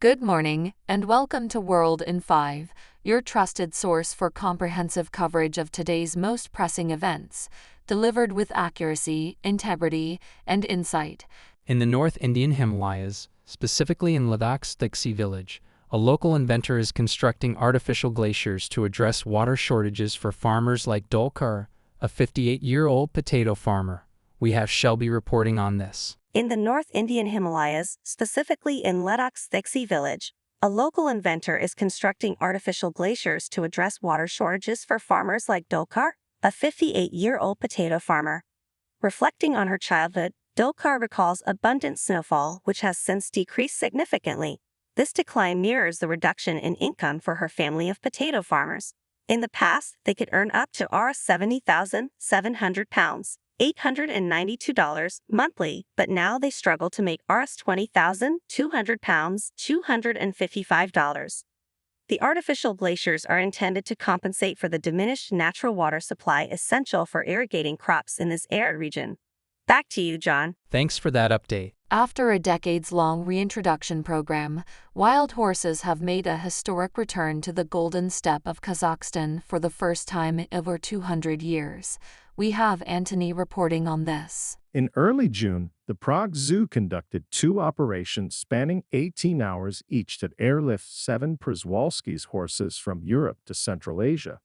Good morning, and welcome to World in 5, your trusted source for comprehensive coverage of today's most pressing events, delivered with accuracy, integrity, and insight. In the North Indian Himalayas, specifically in Ladakh's Defies village, a local inventor is constructing artificial glaciers to address water shortages for farmers like Dolkar, a 58-year-old potato farmer. We have Shelby reporting on this. In the North Indian Himalayas, specifically in Ladakh's Defies village, a local inventor is constructing artificial glaciers to address water shortages for farmers like Dolkar, a 58-year-old potato farmer. Reflecting on her childhood, Dolkar recalls abundant snowfall, which has since decreased significantly. This decline mirrors the reduction in income for her family of potato farmers. In the past, they could earn up to £70,700, $892 monthly, but now they struggle to make £20,200, $255. The artificial glaciers are intended to compensate for the diminished natural water supply essential for irrigating crops in this arid region. Back to you, John. Thanks for that update. After a decades-long reintroduction program, wild horses have made a historic return to the Golden Steppe of Kazakhstan for the first time in over 200 years. We have Antony reporting on this. In early June, the Prague Zoo conducted 2 operations spanning 18 hours each that airlift 7 Przewalski's horses from Europe to Central Asia.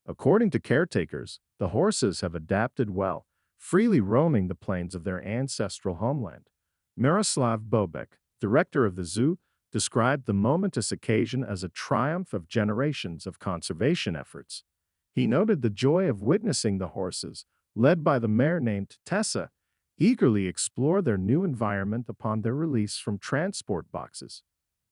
According to caretakers, the horses have adapted well, freely roaming the plains of their ancestral homeland. Miroslav Bobek, director of the zoo, described the momentous occasion as a triumph of generations of conservation efforts. He noted the joy of witnessing the horses, led by the mare named Tessa, eagerly explore their new environment upon their release from transport boxes.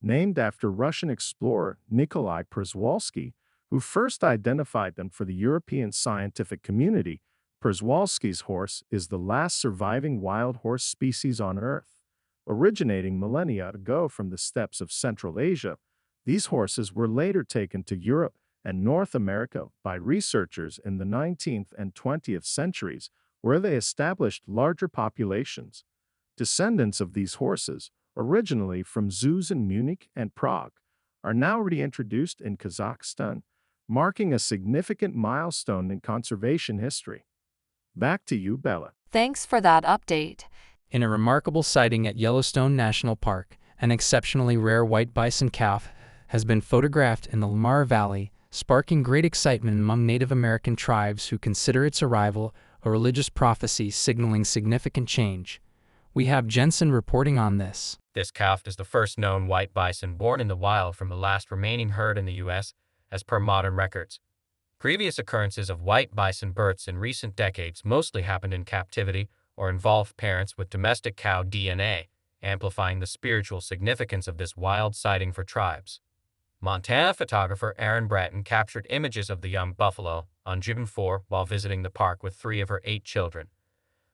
Named after Russian explorer Nikolai Przewalski, who first identified them for the European scientific community, Przewalski's horse is the last surviving wild horse species on Earth. Originating millennia ago from the steppes of Central Asia, these horses were later taken to Europe and North America by researchers in the 19th and 20th centuries, where they established larger populations. Descendants of these horses, originally from zoos in Munich and Prague, are now reintroduced in Kazakhstan, marking a significant milestone in conservation history. Back to you, Bella. Thanks for that update. In a remarkable sighting at Yellowstone National Park, an exceptionally rare white bison calf has been photographed in the Lamar Valley, sparking great excitement among Native American tribes who consider its arrival a religious prophecy signaling significant change. We have Jensen reporting on this. This calf is the first known white bison born in the wild from the last remaining herd in the U.S., as per modern records. Previous occurrences of white bison births in recent decades mostly happened in captivity or involved parents with domestic cow DNA, amplifying the spiritual significance of this wild sighting for tribes. Montana photographer Erin Bratton captured images of the young buffalo on June 4 while visiting the park with 3 of her 8 children.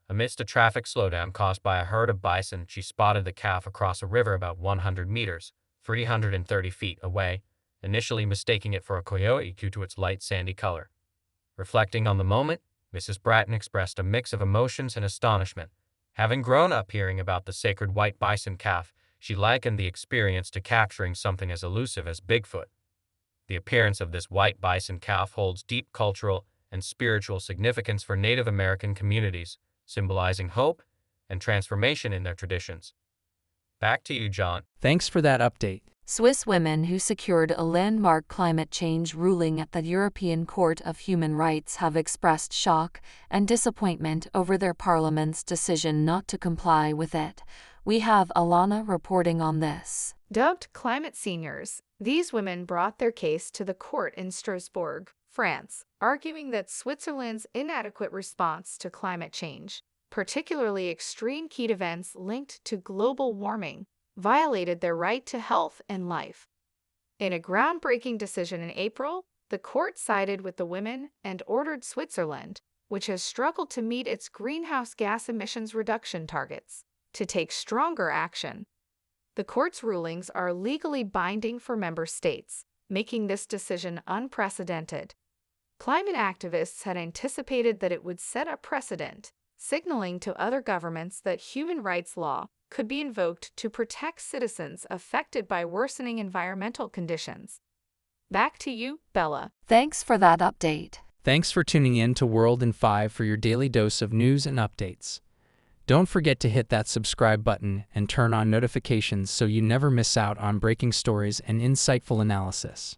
Amidst a traffic slowdown caused by a herd of bison, she spotted the calf across a river about 100 meters, 330 feet away, initially mistaking it for a coyote due to its light sandy color. Reflecting on the moment, Mrs. Bratton expressed a mix of emotions and astonishment. Having grown up hearing about the sacred white bison calf, she likened the experience to capturing something as elusive as Bigfoot. The appearance of this white bison calf holds deep cultural and spiritual significance for Native American communities, symbolizing hope and transformation in their traditions. Back to you, John. Thanks for that update. Swiss women who secured a landmark climate change ruling at the European Court of Human Rights have expressed shock and disappointment over their parliament's decision not to comply with it. We have Alana reporting on this. Dubbed climate seniors, these women brought their case to the court in Strasbourg, France, arguing that Switzerland's inadequate response to climate change, particularly extreme heat events linked to global warming, violated their right to health and life. In a groundbreaking decision in April, the court sided with the women and ordered Switzerland, which has struggled to meet its greenhouse gas emissions reduction targets, to take stronger action. The court's rulings are legally binding for member states, making this decision unprecedented. Climate activists had anticipated that it would set a precedent, signaling to other governments that human rights law could be invoked to protect citizens affected by worsening environmental conditions. Back to you, Bella. Thanks for that update. Thanks for tuning in to World in 5 for your daily dose of news and updates. Don't forget to hit that subscribe button and turn on notifications so you never miss out on breaking stories and insightful analysis.